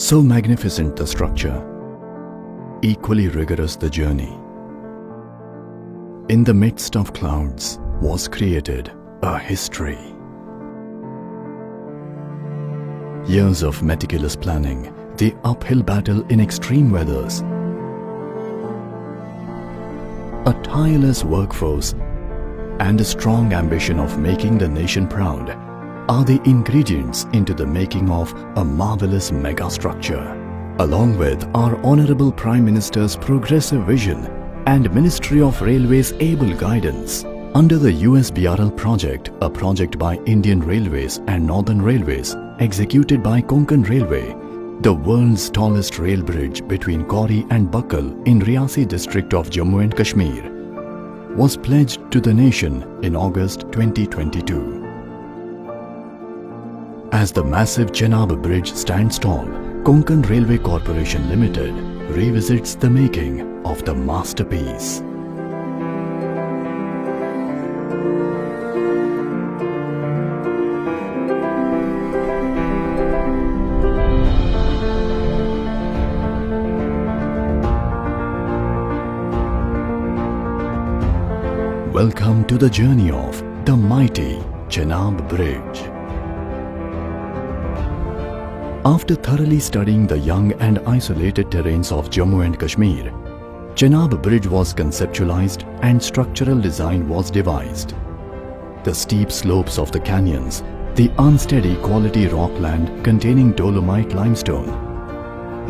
So magnificent the structure, equally rigorous the journey. In the midst of clouds was created a history. Years of meticulous planning, the uphill battle in extreme weathers, a tireless workforce, and a strong ambition of making the nation proud are the ingredients into the making of a marvelous megastructure. Along with our Honorable Prime Minister's progressive vision and Ministry of Railways' able guidance, under the USBRL project, a project by Indian Railways and Northern Railways, executed by Konkan Railway, the world's tallest rail bridge between Kauri and Bakal in Riyasi district of Jammu and Kashmir, was pledged to the nation in August 2022. As the massive Chenab Bridge stands tall, Konkan Railway Corporation Limited revisits the making of the masterpiece. Welcome to the journey of the mighty Chenab Bridge. After thoroughly studying the young and isolated terrains of Jammu and Kashmir, Chenab Bridge was conceptualized and structural design was devised. The steep slopes of the canyons, the unsteady quality rockland containing dolomite limestone,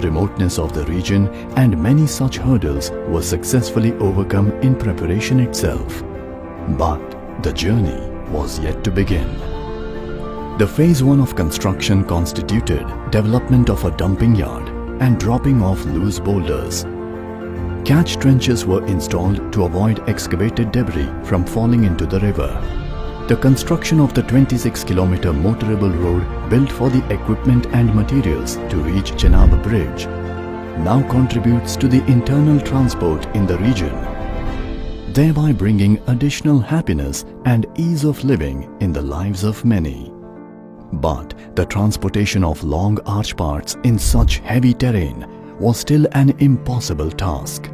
remoteness of the region and many such hurdles were successfully overcome in preparation itself. But the journey was yet to begin. The Phase 1 of construction constituted development of a dumping yard and dropping off loose boulders. Catch trenches were installed to avoid excavated debris from falling into the river. The construction of the 26-kilometer motorable road built for the equipment and materials to reach Chenab Bridge now contributes to the internal transport in the region, thereby bringing additional happiness and ease of living in the lives of many. But the transportation of long arch parts in such heavy terrain was still an impossible task.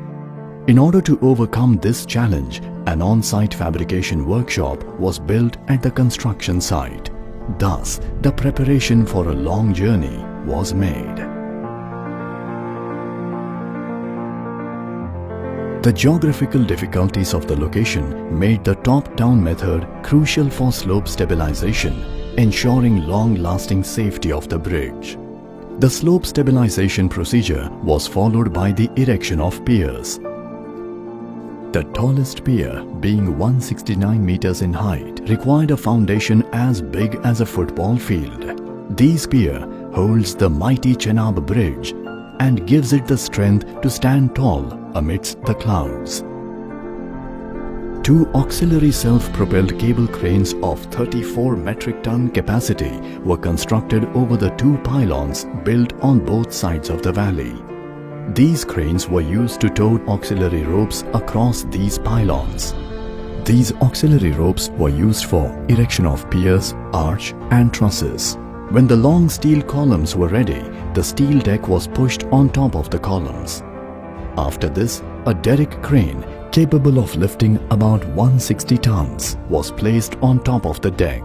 In order to overcome this challenge, an on-site fabrication workshop was built at the construction site. Thus, the preparation for a long journey was made. The geographical difficulties of the location made the top-down method crucial for slope stabilization, ensuring long-lasting safety of the bridge. The slope stabilization procedure was followed by the erection of piers. The tallest pier, being 169 meters in height, required a foundation as big as a football field. This pier holds the mighty Chenab Bridge and gives it the strength to stand tall amidst the clouds. Two auxiliary self-propelled cable cranes of 34 metric ton capacity were constructed over the two pylons built on both sides of the valley. These cranes were used to tow auxiliary ropes across these pylons. These auxiliary ropes were used for erection of piers, arch and trusses. When the long steel columns were ready, the steel deck was pushed on top of the columns. After this, a derrick crane capable of lifting about 160 tons was placed on top of the deck.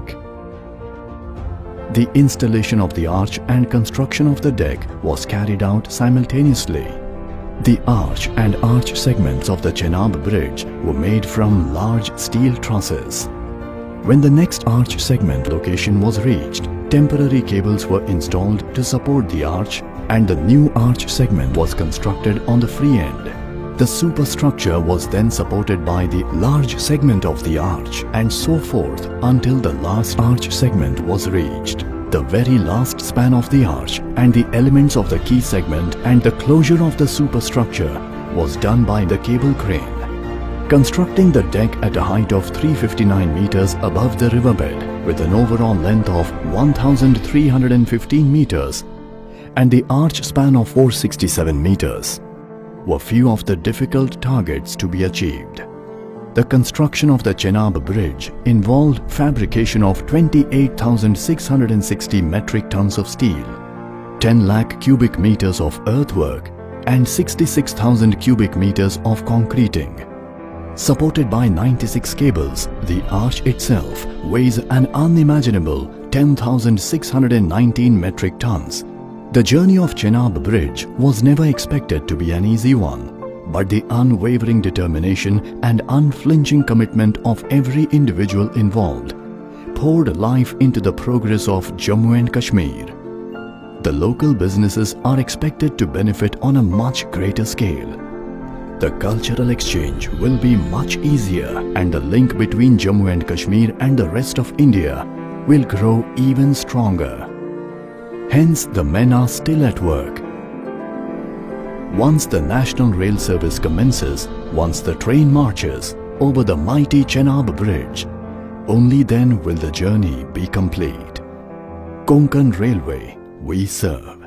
The installation of the arch and construction of the deck was carried out simultaneously. The arch and arch segments of the Chenab Bridge were made from large steel trusses. When the next arch segment location was reached, temporary cables were installed to support the arch and the new arch segment was constructed on the free end. The superstructure was then supported by the large segment of the arch and so forth until the last arch segment was reached. The very last span of the arch and the elements of the key segment and the closure of the superstructure was done by the cable crane. Constructing the deck at a height of 359 meters above the riverbed with an overall length of 1,315 meters and the arch span of 467 meters were few of the difficult targets to be achieved. The construction of the Chenab Bridge involved fabrication of 28,660 metric tons of steel, 10 lakh cubic meters of earthwork and 66,000 cubic meters of concreting. Supported by 96 cables, the arch itself weighs an unimaginable 10,619 metric tons. The journey of Chenab Bridge was never expected to be an easy one, but the unwavering determination and unflinching commitment of every individual involved poured life into the progress of Jammu and Kashmir. The local businesses are expected to benefit on a much greater scale. The cultural exchange will be much easier, and the link between Jammu and Kashmir and the rest of India will grow even stronger. Hence, the men are still at work. Once the National Rail Service commences, once the train marches over the mighty Chenab Bridge, only then will the journey be complete. Konkan Railway, we serve.